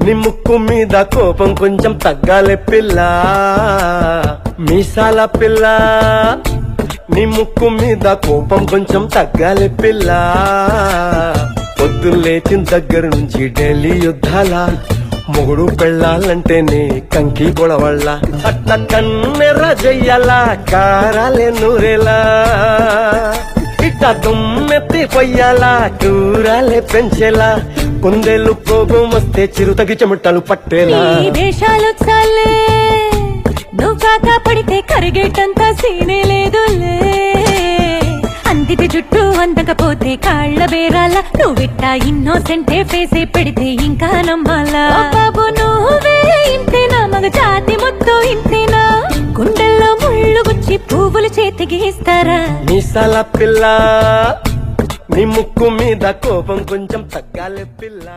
నీ ముక్కు మీద కోపం కొంచెం తగ్గాలే పిల్ల మీసాల పిల్ల నీ ముక్కు మీద కోపం కొంచెం తగ్గాలే పిల్ల పొద్దున లేచిన దగ్గర నుంచి ఢిల్లీ యుద్ధాల మొగుడు పెళ్ళాలంటేనే కంకి గొడవళ్ళ అట్ట కన్నెర్ర చెయ్యాల కారాలే నూరేలా ఇట్ట దుమ్మెత్తి పొయ్యాలా కూరాలే పెంచేలా కుందేలు కోపం వస్తే చిరుతగి చెమటలు పట్టేలా దేశాలు చాలే నువ్వు కాకా పడితే కరిగేటంత సీనే లేదులే అందిటి జుట్టు అందకపోతే కాళ్ళ బేరాల నువ్విట్టా ఇన్నోసెంటే ఫేసే పెడితే ఇంకా నమ్మాలా బాబు నువ్వే ఇంతేనా మగ జాతి ముద్దు ఇంతేనా గుండెల్లో ముళ్ళు గుచ్చి పువ్వులు చేతికి ఇస్తారా మీసాల పిల్ల నీ ముక్కు మీద కోపం కొంచెం తగ్గాలే పిల్ల